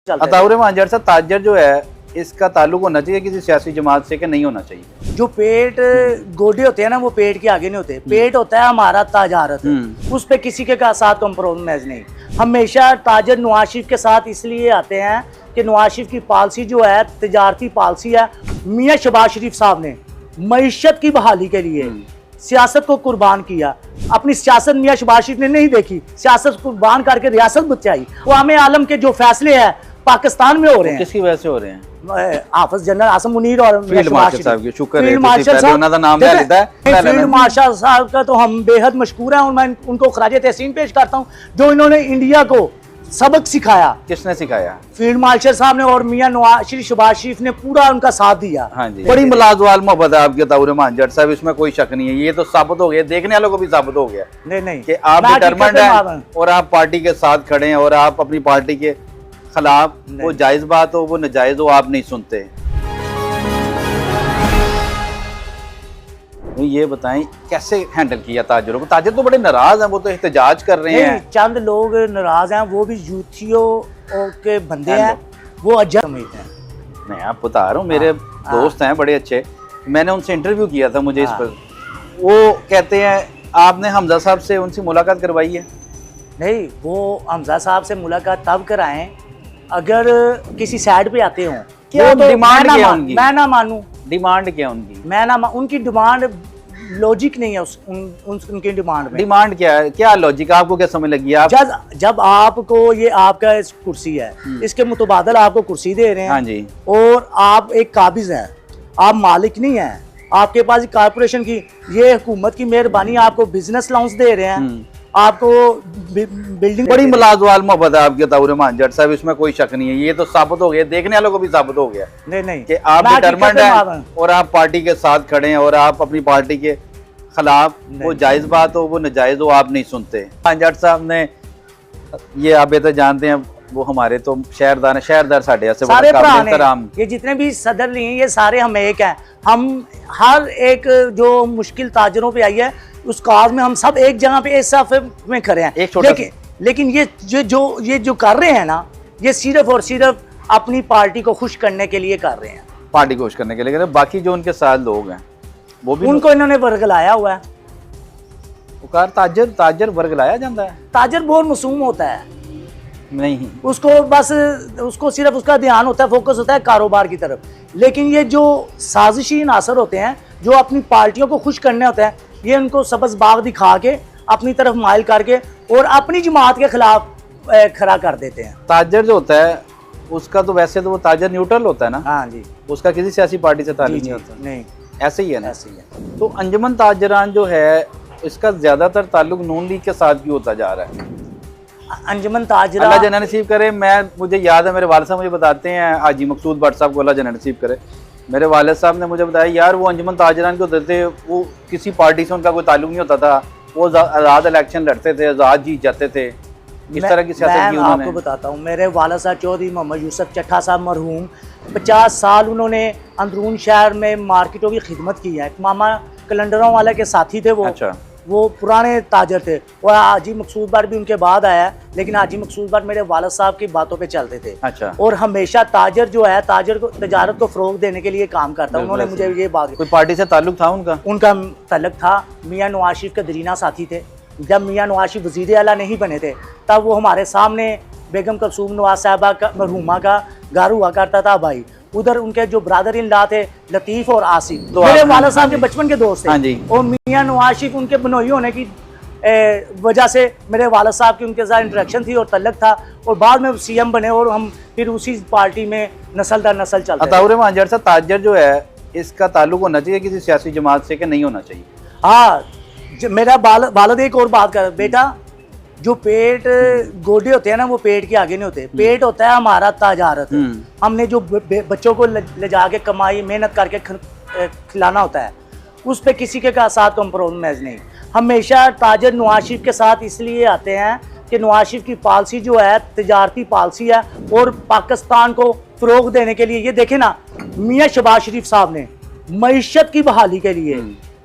अताउर रहमान जट साहब, ताजर जो है इसका ताल्लुक होना चाहिए किसी सियासी जमात से कि नहीं होना चाहिए? जो पेट गोडे होते हैं ना, वो पेट के आगे नहीं होते। पेट होता है हमारा ताजारत, उस पे किसी के साथ कॉम्प्रोमाइज नहीं। हमेशा ताजर नवाज शरीफ के साथ इसलिए आते हैं कि नवाज शरीफ की पॉलिसी जो है तजारती पॉलिसी है। मियाँ शहबाज शरीफ साहब ने मईशत की बहाली के लिए सियासत को कुर्बान किया। अपनी सियासत मियाँ शहबाज शरीफ ने नहीं देखी, सियासत कुर्बान करके रियासत बचाई। अवाम आलम के जो फैसले हैं पाकिस्तान में हो रहे हैं, किसकी वजह से हो रहे हैं? हाफिज जनरल आसम मुनीर और फील्ड मार्शल साहब की शुक्र है, फील्ड मार्शल साहब का तो हम बेहद मशकूर हैं और मैं उनको खराज तहसीन पेश करता हूँ, जो इन्होंने इंडिया को सबक सिखाया। किसने सिखाया? फील्ड मार्शल साहब ने और मियाँ नवाज शहबाज शरीफ ने पूरा उनका साथ दिया। हाँ जी, बड़ी मुलाजवाल मोहब्बत है आपकी अताउर रहमान जट साहब, इसमें कोई शक नहीं है। ये तो साबित हो गया, देखने वालों को भी साबित हो गया नहीं कि आप डिटरमिन्ड हैं और आप पार्टी के साथ खड़े हैं और आप अपनी पार्टी के खिलाफ, वो जायज बात हो वो नजायज हो, आप नहीं सुनते। ये बताएं कैसे हैंडल किया ताजरों को? ताजर तो बड़े नाराज हैं, वो तो एहतजाज कर रहे हैं। चंद लोग नाराज हैं, वो भी यूथियों के बंदे हैं, वो अजब उम्मीद है। मैं आप बता रहा हूँ, मेरे दोस्त हैं बड़े अच्छे, मैंने उनसे इंटरव्यू किया था मुझे इस पर। वो कहते हैं आपने हमजा साहब से उनसे मुलाकात करवाई है? नहीं, वो हमजा साहब से मुलाकात तब कराएं अगर किसी साइड पे आते हों। क्या तो डिमांड क्या उनकी? मैं ना मानूं। डिमांड क्या उनकी? मैं ना उनकी डिमांड लॉजिक नहीं है उनकी डिमांड में। डिमांड क्या है? क्या लॉजिक? आपको क्या समझ लगी? आप जब आपको ये आपका कुर्सी है, इसके मुतबादल आपको कुर्सी दे रहे हैं। हाँ जी। और आप एक काबिज हैं, आप मालिक नहीं हैं, आपके पास कारपोरेशन की ये हुकूमत की मेहरबानी, आपको बिजनेस लाउंस दे रहे हैं, आपको बिल्डिंग। बड़ी मुलाजवाल मोहब्बत है आपकी अताउर रहमान जट साहब, इसमें कोई शक नहीं है। ये तो साबित हो गया, देखने वालों को भी साबित हो गया नहीं कि आप डिटरमिन्ड हैं और आप पार्टी के साथ खड़े हैं और आप अपनी पार्टी के खिलाफ, वो जायज बात हो वो नजायज हो, आप नहीं सुनते। जट साहब ने ये आप तो जानते हैं, वो हमारे तो शहरदार हैं, शहरदार साढ़े ऐसे सारे ये जितने भी सदर लिए ये सारे हम एक हैं। हम हर एक जो मुश्किल ताजरों पे आई है उस काज में हम सब एक जगह पे एक साफ में खड़े हैं। लेकिन ये जो कर रहे हैं ना, ये सिर्फ और सिर्फ अपनी पार्टी को खुश करने के लिए कर रहे हैं। पार्टी को खुश करने के लिए। बाकी जो उनके साथ लोग हैं वो भी उनको इन्होंने वर्गलाया हुआ है। ताजर वर्गलाया जाता है? ताजर बहुत मासूम होता है, नहीं उसको सिर्फ उसका ध्यान होता है, फोकस होता है कारोबार की तरफ। लेकिन ये जो साजिशी अनासर होते हैं, जो अपनी पार्टियों को खुश करने होते हैं, ये उनको सबज बाग दिखा के अपनी तरफ माइल करके और अपनी जमात के खिलाफ खड़ा कर देते हैं। ताजर जो होता है उसका तो वैसे तो वो ताजर न्यूट्रल होता है ना? हाँ जी। उसका किसी सियासी पार्टी से ताल्लुक नहीं होता। नहीं, ऐसे ही है ना? ऐसे ही है। तो अंजुमन ताजरान जो है इसका ज्यादातर ताल्लुक नून लीग के साथ क्यों होता जा रहा है? अंजुमन ताजरा, अल्लाह जन्नत नसीब करे। मुझे याद है, मेरे वालिद साहब मुझे बताते हैं, हाजी मकसूद भट्ट साहब को अल्लाह जन्नत नसीब करे, मेरे वालिद साहब ने मुझे बताया यार वो अंजुमन ताजरान को देते, वो किसी पार्टी से उनका कोई ताल्लुक नहीं होता था, वो आज़ाद इलेक्शन लड़ते थे, आज़ाद जीत जाते थे। इस तरह की सियासत की उन्होंने। आपको बताता हूँ, मेरे वाला साहब चौधरी मोहम्मद यूसुफ चट्ठा साहब मरहूम 50 साल उन्होंने अंदरून शहर में मार्केटों की खिदमत की है। मामा कैलेंडरों वाले के साथी थे वो। अच्छा। वो पुराने ताजर थे और हाजी मकसूद भट्ट भी उनके बाद आया, लेकिन हाजी मकसूद भट्ट मेरे वालिद साहब की बातों पे चलते थे। अच्छा। और हमेशा ताजर जो है, ताजर को तजारत को फ़रोग देने के लिए काम करता। उन्होंने मुझे ये बात, कोई पार्टी से ताल्लुक था उनका ताल्लुक था। मियाँ नवाज शरीफ के दरीना साथी थे। जब मियाँ नवाज शरीफ वज़ीर आला नहीं बने थे तब वो हमारे सामने बेगम कलसूम नवाज साहबा का मरहूमा का घर हुआ करता था भाई। उधर उनके जो ब्रदर इन लॉ थे लतीफ़ और आसिफ, मेरे वाला साहब के बचपन के दोस्त थे। और मियाँ नवाज शरीफ उनके बनोई होने की वजह से मेरे वाला साहब की उनके साथ इंटरेक्शन थी और तल्लक था, और बाद में CM बने और हम फिर उसी पार्टी में नस्ल दर नस्ल चलते। अताउर रहमान जट साहब, ताजर जो है इसका ताल्लुक होना चाहिए किसी सियासी जमात से कि नहीं होना चाहिए? हाँ, मेरा वालिद एक और बात कर, बेटा जो पेट गोडे होते हैं ना, वो पेट के आगे नहीं होते। पेट होता है हमारा ताजारत, हमने जो बच्चों को ले जाके कमाई मेहनत करके खिलाना होता है, उस पे किसी के साथ कॉम्प्रोमाइज नहीं। हमेशा ताजर नवाज शरीफ के साथ इसलिए आते हैं कि नवाज शरीफ की पॉलिसी जो है तजारती पॉलिसी है और पाकिस्तान को फ़रोग देने के लिए। ये देखें ना, मियाँ शहबाज शरीफ साहब ने मईशत की बहाली के लिए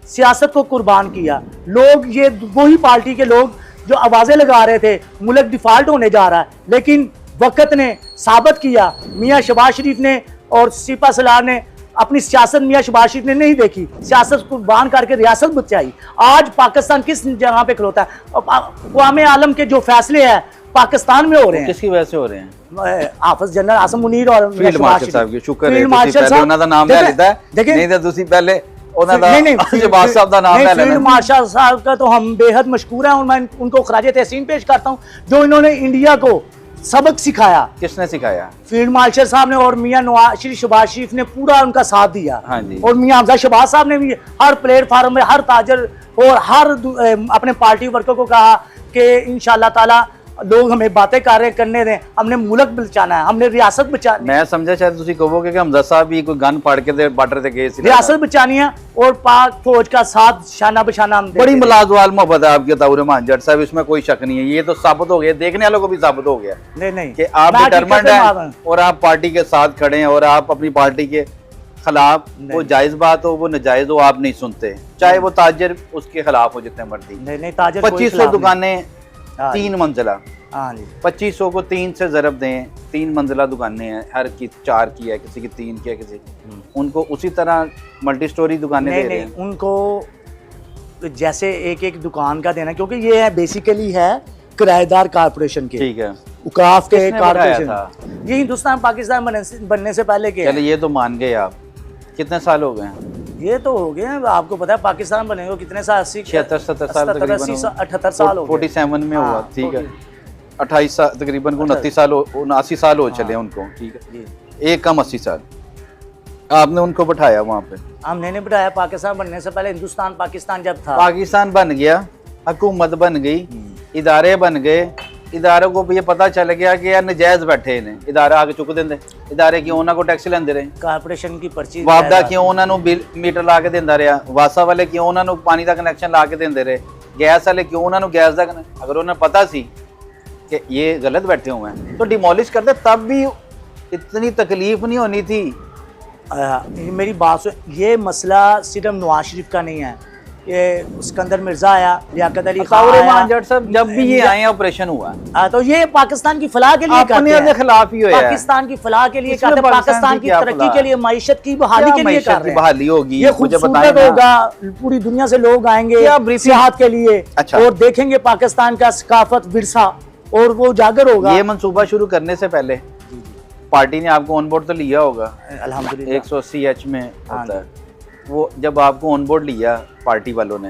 सियासत को कुर्बान किया। लोग, ये वही पार्टी के लोग जो आवाज़ें लगा रहे थे मुल्क डिफ़ाल्ट होने जा रहा है, लेकिन वक्त ने साबित किया, मियाँ शहबाज शरीफ ने और सिपा सलार ने अपनी सियासत मियाँ शहबाज शरीफ ने नहीं देखी, सियासत कुर्बान करके रियासत बचाई। आज पाकिस्तान किस जगह पे खलोता है? अक़वाम आलम के जो फैसले हैं पाकिस्तान में हो रहे हैं, किसकी वजह से हो रहे हैं? हाफिज जनरल आसम मुनीर और फील्ड मार्शल साहब की शुक्र है फील्ड ਤੁਸੀਂ मार्शल ਪਹਿਲੇ साहब ਉਹਨਾਂ ਦਾ ਨਾਮ ਲੈ ਲਿੱਤਾ ਹੈ, देखिए नहीं तो ਤੁਸੀਂ ਪਹਿਲੇ ਉਹਨਾਂ ਦਾ नहीं शहबाज साहब ਦਾ ਨਾਮ ਲੈ फील्ड लेना। मार्शल साहब का तो हम बेहद मशकूर हैं और मैं उनको खराज तहसीन पेश करता हूँ, जो इन्होंने इंडिया को सबक सिखाया। किसने सिखाया? फील्ड मार्शल साहब ने और मियाँ नवाज शहबाज शरीफ ने पूरा उनका साथ दिया। हाँ जी। और मियाँ हमजा शहबाज साहब ने भी हर प्लेटफार्म में हर ताजर और हर अपने पार्टी वर्कर को कहा कि इंशाअल्लाह ताला लोग हमें बातें करने दें, हमने मुल्क बचाना है, हमने रियासत बचानी, मैं समझा शायद ਤੁਸੀਂ ਕਹੋਗੇ कि हमजा साहब भी कोई गन फाड़ के बार्डर से गए थे। रियासत बचानी है और पाक फौज का साथ शाना बशाना हम बड़ी मुलाजवाल मोहब्बत है आपके ताउर रहमान जट साहब, इसमें कोई शक नहीं है। ये तो साबित हो गया, देखने वालों को भी साबित हो गया नहीं कि आप मैं डिटरमिन्ड हकीकत हैं में और आप पार्टी के साथ खड़े हैं और आप अपनी पार्टी के खिलाफ, वो जायज बात हो वो नाजायज हो, आप नहीं सुनते, चाहे वो ताजर उसके खिलाफ हो जितने मर्जी। नहीं ताजर कोई 2500 खिलाफ नहीं। दुकानें, हाँ जी। 3 मंजिला, हाँ जी 2500 को 3 से ज़रब दें, 3 मंजिला दुकानें हैं, हर की 4 की है, किसी की 3 की है, किसी उनको उसी तरह मल्टी स्टोरी दुकानें दे नहीं रहे नहीं हैं। उनको जैसे एक एक दुकान का देना, क्योंकि ये है बेसिकली है किराएदार कारपोरेशन के, ठीक है, उकाफ के किसने बनाया कारपोरेशन, था? ये हिंदुस्तान पाकिस्तान बनने से पहले के चलिए ये तो मान गए आप। कितने साल हो गए हैं? ये तो हो गए हैं, आपको पता है पाकिस्तान बने हुए कितने साल, 76-70 साल तकरीबन, 78 साल हो गए। 47 में हुआ, हाँ, ठीक है, 28 साल तकरीबन को 29 साल 79 साल हो चले उनको, ठीक है, जी। एक कम 80 साल आपने उनको बैठाया वहाँ पे। हमने नहीं बिठाया, पाकिस्तान बनने से पहले हिंदुस्तान पाकिस्तान जब था, पाकिस्तान बन गया, हुकूमत बन गई, इदारे बन गए, इदारों को भी ये पता चल गया कि यार नजायज बैठे इन्हें, इदारा आगे चुक देंगे, इदारे क्यों उन्होंने को टैक्स लेंदे रहे, कारपोरेशन की पर्ची वापदा क्यों उन्होंने बिल मीटर ला के देंदा रहा, वासा वाले क्यों उन्होंने पानी का कनैक्शन ला के देंदे रहे, गैस वाले क्यों उन्होंने गैस का, अगर उन्हें पता सी कि ये गलत बैठे हुए हैं तो डिमोलिश करते, तब भी इतनी तकलीफ नहीं होनी थी। मेरी बात सुन, ये मसला सिर्फ नवाज शरीफ का नहीं है, ये सिकंदर मिर्जा आया, लियाकत अली खान आया, जट साहब जब भी ये आए ऑपरेशन हुआ, तो ये पाकिस्तान की फलाह के लिए अपने करते हैं, खिलाफ ही होया है। पाकिस्तान की फलाह के लिए इसमें करते हैं, पाकिस्तान की क्या तरक्की फलाह? के लिए, मईशत की बहाली के लिए मईशत कर की रहे हैं। बहाली होगी, ये मुझे बताएं खूबसूरत ना। होगा, पूरी दुनिया से लोग आएंगे क्या briefing? सियाहत के लिए, अच्छा। और देखेंगे पाकिस्तान का सकाफत विरसा, और वो उजागर होगा। ये मंसूबा शुरू करने से पहले पार्टी ने आपको ऑन बोर्ड तो लिया होगा, अल्हम्दुलिल्लाह 180H में होता है वो, जब आपको ऑन बोर्ड लिया पार्टी वालों ने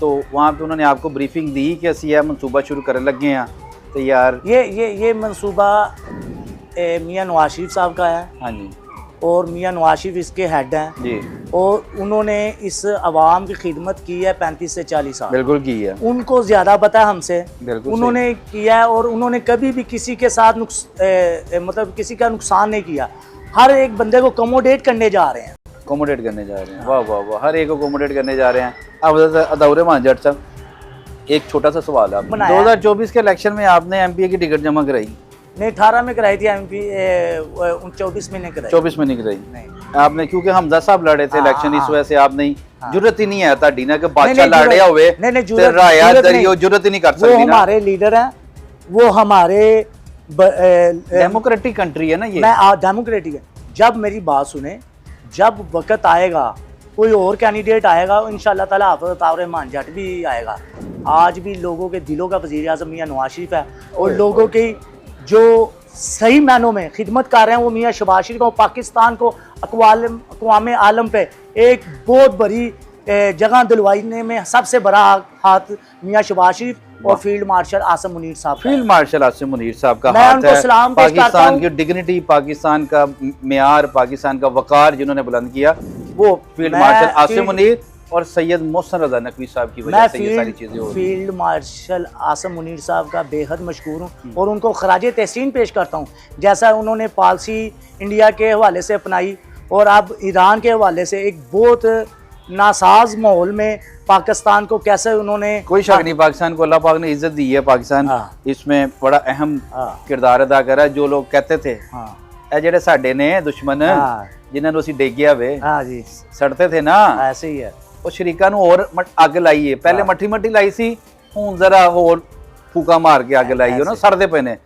तो वहाँ पे उन्होंने आपको ब्रीफिंग दी कि असं यह मंसूबा शुरू करने लगे हैं, तो यार ये मंसूबा मियाँ नवाज शरीफ साहब का है, हाँ जी, और मियाँ नवाज शरीफ इसके हेड हैं, जी और उन्होंने इस अवाम की खिदमत की है 35 से 40 साल, बिल्कुल की है, उनको ज़्यादा पता है हमसे, बिल्कुल उन्होंने किया है, और उन्होंने कभी भी किसी के साथ मतलब किसी का नुकसान नहीं किया, हर एक बंदे को कमोडेट करने जा रहे हैं, अकोमोडेट करने जा रहे हैं। वाह वाह वाह, हर एक को अकोमोडेट करने जा रहे हैं। अब अदाउर रहमान जट साहब, एक छोटा सा सवाल है, 2024 के इलेक्शन में आपने एमपीए की टिकट जमा कराई? नहीं 18 में कराई थी एमपी, 24 में नहीं कराई। 24 में नहीं कराई नहीं। आपने, क्योंकि हमजा साहब लड़े थे इलेक्शन, इस वजह से आप नहीं, जरूरत ही नहीं है ताड़ी ना कि बादशाह नहीं, लड़े हुए नहीं, नहीं, ते राया दरियो जरूरत ही नहीं कर वो सकती ना। हमारे लीडर हैं, वो हमारे डेमोक्रेटिक कंट्री है ना ये। मैं डेमोक्रेटिक है। जब मेरी बात सुने, जब वक्त आएगा कोई और कैंडिडेट आएगा, इंशाअल्लाह ताला हाफ़िज़ ताउर रहमान जट भी आएगा। आज भी लोगों के दिलों का वज़ीर आज़म मियाँ नवाज शरीफ है, और लोगों की जो सही मायनों में खिदमत कर रहे हैं वो मियाँ शहबाज शरीफ को, पाकिस्तान को अक़वाम आलम पे एक बहुत बड़ी जगह दिलवाने में सबसे बड़ा हाथ मियाँ शहबाज शरीफ और फील्ड मार्शल आसम मुनीर साहब, फील्ड मार्शल आसिम मुनीर साहब का मैं हाथ उनको है। सलाम पेश करता पाकिस्तान हूं। की डिग्निटी, पाकिस्तान का मेयार, पाकिस्तान का वकार जिन्होंने बुलंद किया, वो फील्ड मैं मार्शल आसिम फील्ड- मुनीर और सैयद मोहसिन रजा नकवी साहब की वजह मैं से ये सारी चीजें हो रही हैं। फील्ड मार्शल आसम मुनीर साहब का बेहद मशहूर हूँ, और उनको खराज तहसीन पेश करता हूँ। जैसा उन्होंने पॉलिसी इंडिया के हवाले से अपनाई, और अब ईरान के हवाले से एक बहुत नासाज माहौल में पाकिस्तान को कैसे उन्होंने, कोई शक नहीं, पाकिस्तान को अल्लाह पाक ने इज्जत दी है। पाकिस्तान हाँ। इसमें बड़ा अहम हाँ। किरदार अदा कर रहा है। जो लोग कहते थे हाँ ਇਹ ਜਿਹੜੇ ਸਾਡੇ ਨੇ ਦੁਸ਼ਮਨ हाँ ਜਿਨ੍ਹਾਂ ਨੂੰ ਅਸੀਂ ਡੇਗਿਆ ਵੇ हाँ जी ਸੜਦੇ थे ਨਾ, ऐसे ही है। ਉਹ ਸ਼ਰੀਕਾਂ ਨੂੰ ਹੋਰ ਅੱਗ ਲਾਈ ਏ। ਪਹਿਲੇ ਮੱਠੀ ਮੱਠੀ ਲਾਈ ਸੀ, ਹੁਣ ਜ਼ਰਾ ਹੋਰ ਫੂਕਾ ਮਾਰ ਕੇ ਅੱਗ ਲਾਈ, ਉਹਨਾਂ ਸੜਦੇ ਪਏ ਨੇ।